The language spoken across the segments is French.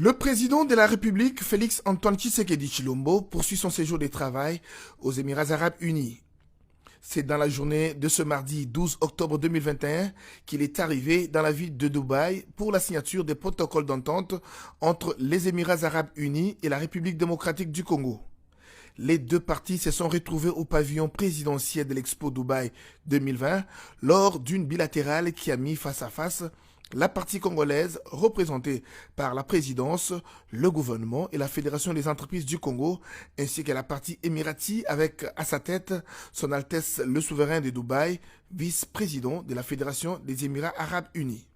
Le président de la République, Félix-Antoine Tshisekedi Tshilombo, poursuit son séjour de travail aux Émirats arabes unis. C'est dans la journée de ce mardi 12 octobre 2021 qu'il est arrivé dans la ville de Dubaï pour la signature des protocoles d'entente entre les Émirats arabes unis et la République démocratique du Congo. Les deux parties se sont retrouvées au pavillon présidentiel de l'Expo Dubaï 2020 lors d'une bilatérale qui a mis face à face la partie congolaise représentée par la présidence, le gouvernement et la Fédération des entreprises du Congo, ainsi que la partie émirati avec à sa tête son Altesse le souverain de Dubaï, vice-président de la Fédération des Émirats arabes unis.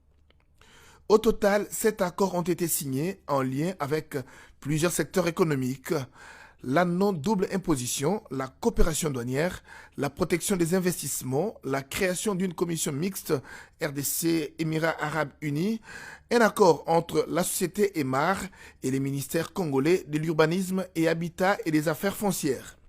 Au total, 7 accords ont été signés en lien avec plusieurs secteurs économiques. La non-double imposition, la coopération douanière, la protection des investissements, la création d'une commission mixte RDC-Émirats arabes unis, un accord entre la société EMAR et les ministères congolais de l'urbanisme et habitat et des affaires foncières,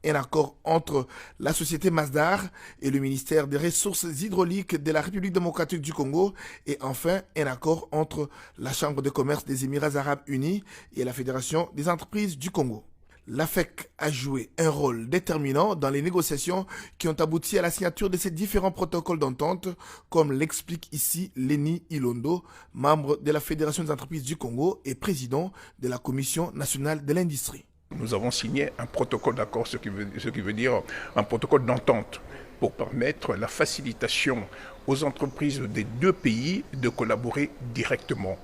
un accord entre la société Masdar et le ministère des Ressources hydrauliques de la République démocratique du Congo et enfin un accord entre la Chambre de commerce des Émirats arabes unis et la Fédération des entreprises du Congo. L'AFEC a joué un rôle déterminant dans les négociations qui ont abouti à la signature de ces différents protocoles d'entente, comme l'explique ici Lenny Ilondo, membre de la Fédération des entreprises du Congo et président de la Commission nationale de l'industrie. Nous avons signé un protocole d'accord, ce qui veut dire un protocole d'entente pour permettre la facilitation aux entreprises des deux pays de collaborer directement.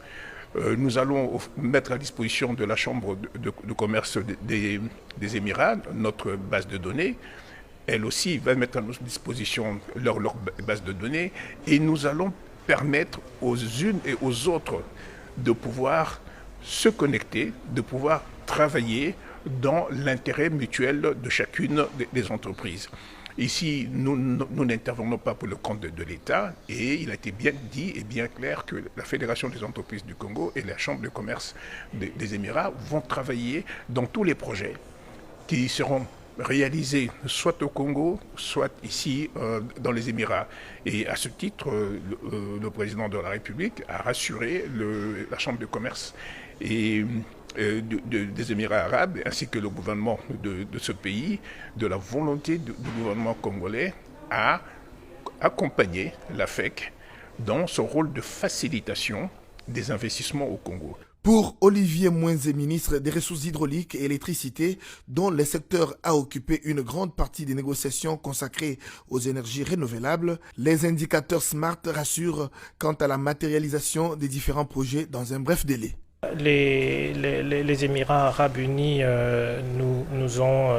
Nous allons mettre à disposition de la Chambre de commerce des Émirats notre base de données. Elle aussi va mettre à notre disposition leur base de données et nous allons permettre aux unes et aux autres de pouvoir se connecter, de pouvoir travailler dans l'intérêt mutuel de chacune des entreprises. Ici, nous n'intervenons pas pour le compte de l'État et il a été bien dit et bien clair que la Fédération des entreprises du Congo et la Chambre de commerce des Émirats vont travailler dans tous les projets qui seront réalisés soit au Congo, soit ici dans les Émirats. Et à ce titre, le président de la République a rassuré la Chambre de commerce et des Émirats arabes ainsi que le gouvernement de ce pays de la volonté du gouvernement congolais à accompagner l'AFEC dans son rôle de facilitation des investissements au Congo. Pour Olivier Mwenze, ministre des Ressources hydrauliques et électricité, dont le secteur a occupé une grande partie des négociations consacrées aux énergies renouvelables, les indicateurs SMART rassurent quant à la matérialisation des différents projets dans un bref délai. Les Émirats arabes unis nous ont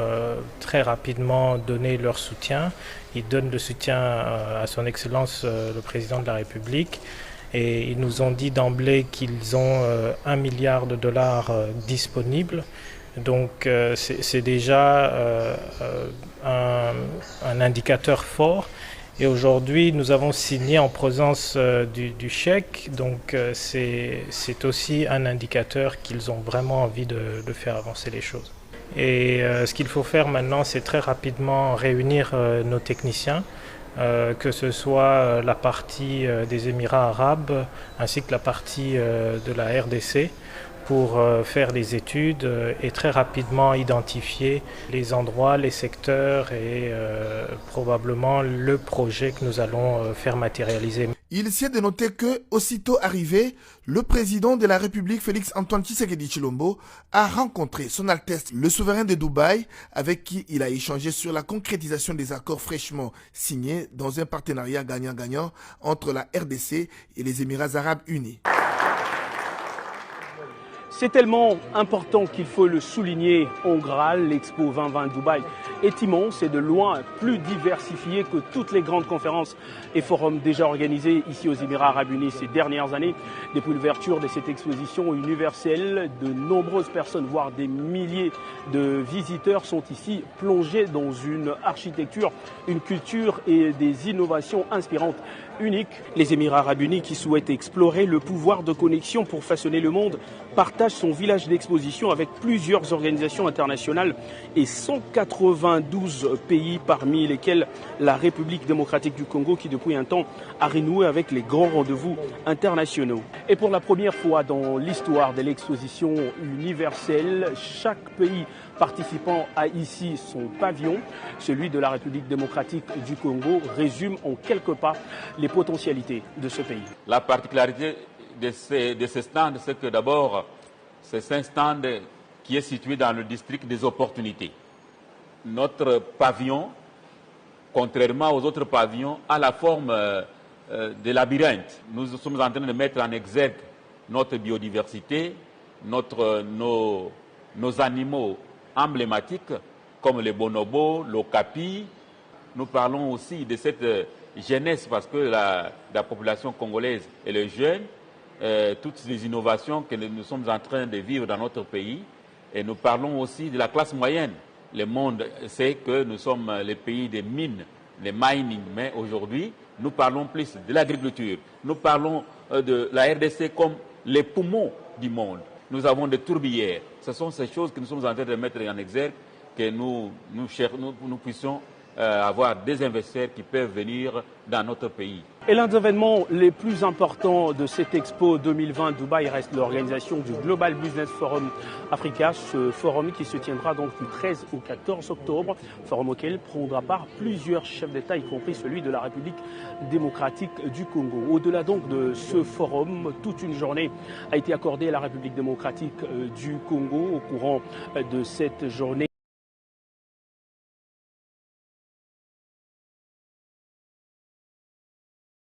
très rapidement donné leur soutien. Ils donnent le soutien à son Excellence le Président de la République et ils nous ont dit d'emblée qu'ils ont $1 milliard disponibles. Donc c'est déjà un indicateur fort. Et aujourd'hui, nous avons signé en présence du chèque, donc c'est aussi un indicateur qu'ils ont vraiment envie de faire avancer les choses. Et ce qu'il faut faire maintenant, c'est très rapidement réunir nos techniciens, que ce soit la partie des Émirats arabes ainsi que la partie de la RDC, pour faire des études et très rapidement identifier les endroits, les secteurs et probablement le projet que nous allons faire matérialiser. Il s'y est de noter que, aussitôt arrivé, le président de la République, Félix-Antoine Tshisekedi Tshilombo, a rencontré son Altesse le souverain de Dubaï, avec qui il a échangé sur la concrétisation des accords fraîchement signés dans un partenariat gagnant-gagnant entre la RDC et les Émirats arabes unis. C'est tellement important qu'il faut le souligner au Graal. L'Expo 2020 Dubaï est immense et de loin plus diversifié que toutes les grandes conférences et forums déjà organisés ici aux Émirats arabes unis ces dernières années. Depuis l'ouverture de cette exposition universelle, de nombreuses personnes, voire des milliers de visiteurs sont ici plongés dans une architecture, une culture et des innovations inspirantes uniques. Les Émirats arabes unis qui souhaitent explorer le pouvoir de connexion pour façonner le monde partagent partage son village d'exposition avec plusieurs organisations internationales et 192 pays, parmi lesquels la République démocratique du Congo qui depuis un temps a renoué avec les grands rendez-vous internationaux. Et pour la première fois dans l'histoire de l'exposition universelle, chaque pays participant a ici son pavillon. Celui de la République démocratique du Congo résume en quelques pas les potentialités de ce pays. La particularité de ce stand, c'est que d'abord, c'est un stand qui est situé dans le district des opportunités. Notre pavillon, contrairement aux autres pavillons, a la forme de labyrinthe. Nous sommes en train de mettre en exergue notre biodiversité, nos animaux emblématiques comme les bonobos, l'okapi. Nous parlons aussi de cette jeunesse parce que la population congolaise et les jeunes, toutes les innovations que nous sommes en train de vivre dans notre pays. Et nous parlons aussi de la classe moyenne. Le monde sait que nous sommes les pays des mines, les mining, mais aujourd'hui, nous parlons plus de l'agriculture. Nous parlons de la RDC comme les poumons du monde. Nous avons des tourbières. Ce sont ces choses que nous sommes en train de mettre en exergue, que nous puissions avoir des investisseurs qui peuvent venir dans notre pays. Et l'un des événements les plus importants de cette Expo 2020 Dubaï reste l'organisation du Global Business Forum Africa, ce forum qui se tiendra donc du 13 au 14 octobre, forum auquel prendra part plusieurs chefs d'État, y compris celui de la République démocratique du Congo. Au-delà donc de ce forum, toute une journée a été accordée à la République démocratique du Congo au courant de cette journée.